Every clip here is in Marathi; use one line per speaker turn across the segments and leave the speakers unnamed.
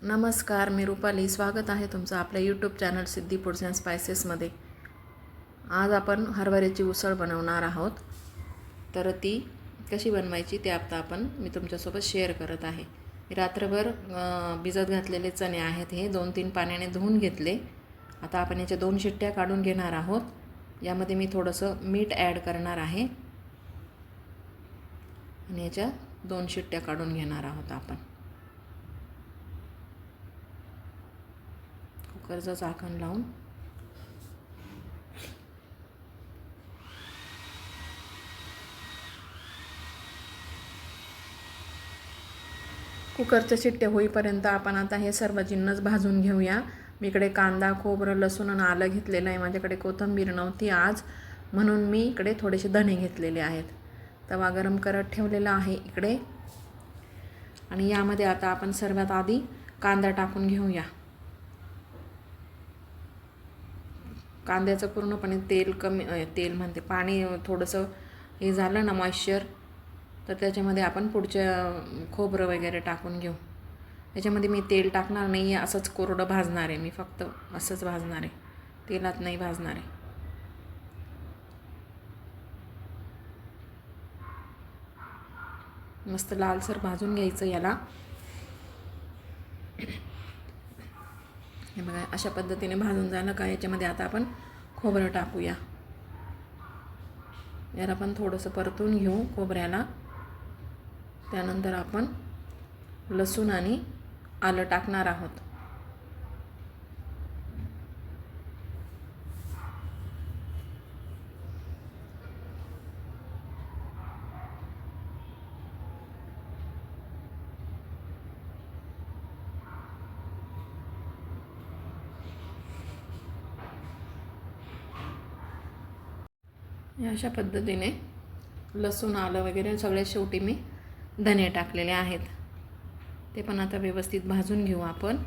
नमस्कार, मी रुपाली. स्वागत आहे तुमचं आपल्या YouTube channel Siddhi foods and स्पायसेसमध्ये. आज आपण हरभऱ्याची उसळ बनवणार आहोत. तर ती कशी बनवायची ते मी तुमच्यासोबत शेअर करत आहे. रात्रभर भिजत घातलेले चणे आहेत. हे 2-3 पाण्याने धुवून घेतले. आता आपण याच्या 2 शिट्ट्या काढून घेणार आहोत. यामध्ये मी थोडंसं मीठ ॲड करणार आहे आणि याच्या 2 शिट्ट्या काढून घेणार आहोत आपण. कुकरचं झाकण लावून कुकरच्या शिट्ट्या होईपर्यंत आपण आता हे सर्व जिन्नस भाजून घेऊया. मी इकडे कांदा, खोबरं, लसूण आणि आलं घेतलेलं आहे. माझ्याकडे कोथिंबीर नव्हती आज, म्हणून मी इकडे थोडेसे धणे घेतलेले आहेत. तवा गरम करत ठेवलेला आहे इकडे. आणि यामध्ये आता आपण सर्वात आधी कांदा टाकून घेऊया. कांद्याचं पूर्णपणे तेल म्हणते पाणी थोडंसं हे झालं ना मॉइश्चर, तर त्याच्यामध्ये आपण पुढच्या खोबरं वगैरे टाकून घेऊ. त्याच्यामध्ये मी तेल टाकणार नाही आहे, असंच कोरडं भाजणार आहे. मी फक्त असंच भाजणार आहे, तेलात नाही भाजणार आहे. मस्त लालसर भाजून घ्यायचं याला. हे बघा, अशा पद्धतीने भाजून झालं का याच्यामध्ये आता आपण खोबरं टाकूया. याला पण थोडंसं परतून घेऊ खोबऱ्याला. त्यानंतर आपण लसूण आणि आलं टाकणार आहोत. अशा पद्धतीने लसूण, आलं वगैरे सगळे शेवटी मी धने टाकलेले आहेत. ते पण आता व्यवस्थित भाजून घेऊ आपण.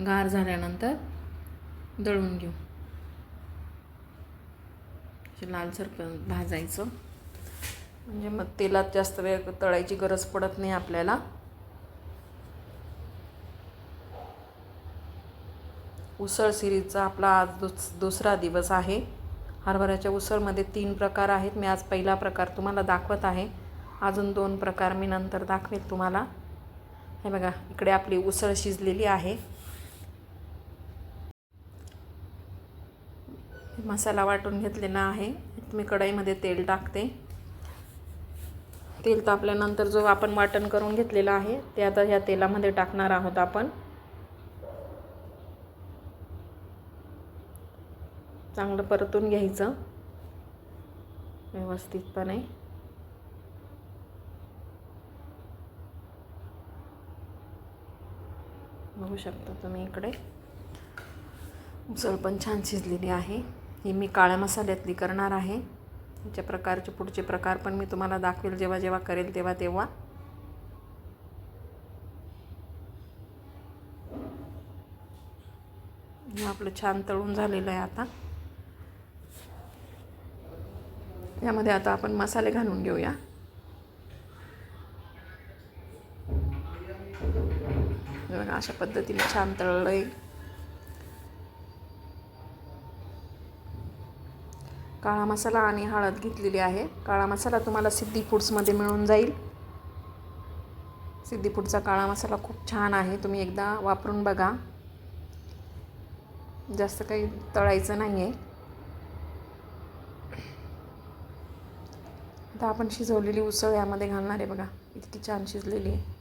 गार झाल्यानंतर दळून घेऊ. लालसर भाजायचं, म्हणजे मग तेलात जास्त वेळ तळायची गरज पडत नाही आपल्याला. उसळ सिरीजचा आपला आज दुसरा दिवस आहे. हरभऱ्याच्या उसळमध्ये 3 प्रकार आहेत. मी आज पहिला प्रकार तुम्हाला दाखवत आहे. अजून 2 प्रकार मी नंतर दाखवेल तुम्हाला. हे बघा, इकडे आपली उसळ शिजलेली आहे. मसाला वाटून घेतलेला आहे. मी कढईमध्ये तेल टाकते. तेल तापल्यानंतर जो आपण वाटण करून घेतलेला आहे ते आता ह्या तेलामध्ये टाकणार आहोत आपण. चांगलं परतून घ्यायचं व्यवस्थितपणे. बघू शकता तुम्ही इकडे उसळ पण छान शिजलेली आहे. ही मी काळ्या मसाल्यातली करणार आहे. याच्या प्रकारचे पुढचे प्रकार पण मी तुम्हाला दाखवेल जेव्हा जेव्हा करेल तेव्हा. आपलं छान तळून झालेलं आहे. आता यामध्ये आता आपण मसाले घालून घेऊया. बघा, अशा पद्धतीने छान तळलं आहे. काळा मसाला आणि हळद घेतलेली आहे. काळा मसाला तुम्हाला सिद्धी फूड्समध्ये मिळून जाईल. सिद्धी फूडचा काळा मसाला खूप छान आहे, तुम्ही एकदा वापरून बघा. जास्त काही तळायचं नाही आहे. आता आपण शिजवलेली उसळ यामध्ये घालणार आहे. बघा, इतकी छान शिजलेली आहे.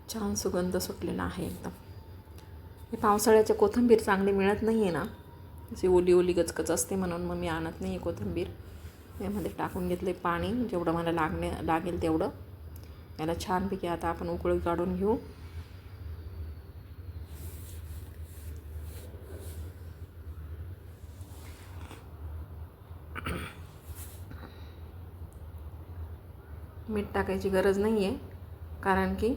छान सुगंध सुटलेला आहे एकदम. हे पावसाळ्याच्या कोथिंबीर चांगली मिळत नाही आहे ना, अशी ओली ओली गचकच असते, म्हणून मग मी आणत नाही आहे कोथिंबीर. यामध्ये टाकून घेतले पाणी, जेवढं मला लागेल तेवढं. याला छानपैकी आता आपण उकळी काढून घेऊ. मीठ टाकायची गरज नाही आहे, कारण की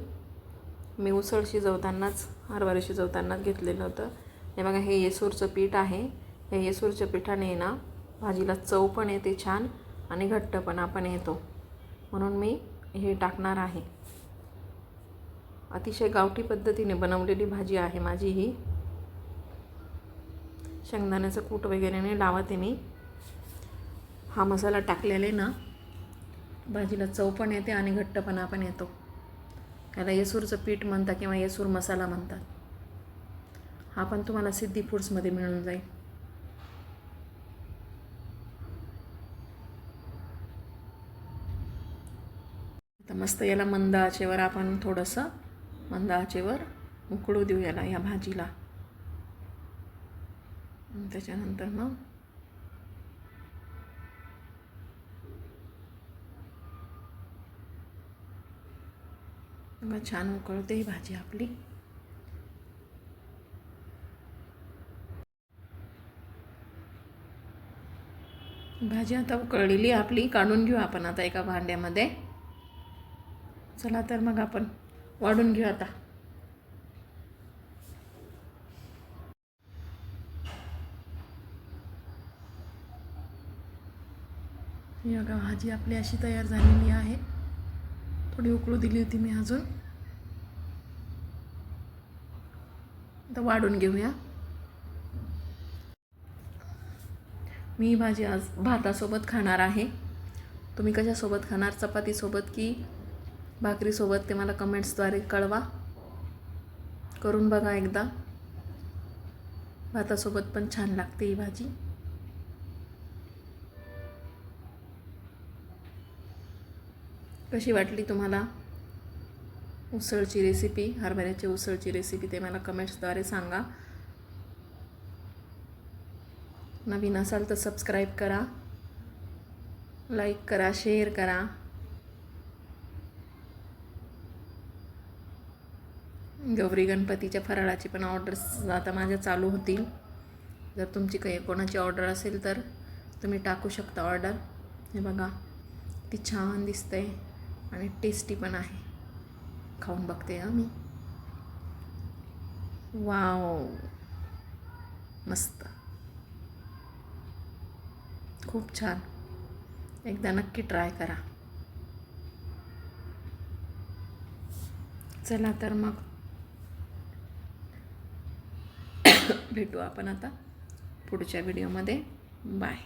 मी उसळ शिजवतानाच हरभरे शिजवतानाच घेतलेलं होतं. हे बघा, हे येसूरचं पीठ आहे. हे येसूरच्या पिठाने ना भाजीला चव पण येते छान आणि घट्टपणा पण येतो, म्हणून मी हे टाकणार आहे. अतिशय गावठी पद्धतीने बनवलेली भाजी आहे माझी ही. शेंगदाण्याचं कूट वगैरे नाही लावते मी. हा मसाला टाकलेले ना भाजीला चव पण येते आणि घट्टपणा पण येतो. याला येसूरचं पीठ म्हणतात किंवा येसूर मसाला म्हणतात. हा पण तुम्हाला सिद्धी फूड्समध्ये मिळून जाईल. आता मस्त याला मंद आचेवर आपण थोडंसं मंद आचेवर उकळू देऊ याला, या भाजीला. त्याच्यानंतर मग छान उकळते ही भाजी आपली. भाजी आता उकळलेली आपली, काढून घेऊ आपण आता एका भांड्यामध्ये. चला तर मग आपण वाढून घेऊ आता. ही बघा, भाजी आपली अशी तयार झालेली आहे. थोडी उकळू दिली होती मी अजून. आता वाढून घेऊया. मी ही भाजी आज भातासोबत खाणार आहे. तुम्ही कशासोबत खाणार, चपातीसोबत की भाकरीसोबत, ते मला कमेंट्सद्वारे कळवा. करून बघा एकदा. भातासोबत पण छान लागते ही भाजी. कशी वाटली तुम्हाला उसळची रेसिपी, हरभऱ्याची उसळची रेसिपी, ते मला कमेंट्सद्वारे सांगा. नवीन असाल तर सबस्क्राईब करा, लाईक करा, शेअर करा. गौरी गणपतीच्या फराळाची पण ऑर्डर्स आता माझ्या चालू होतील. जर तुमची काही कोणाची ऑर्डर असेल तर तुम्ही टाकू शकता ऑर्डर. हे बघा, ती छान दिसते आणि टेस्टी पण आहे. खाऊन बघते मी. वाव, मस्त, खूप छान. एकदा नक्की ट्राय करा. चला तर मग भेटू आपण आता पुढच्या व्हिडिओमध्ये. बाय.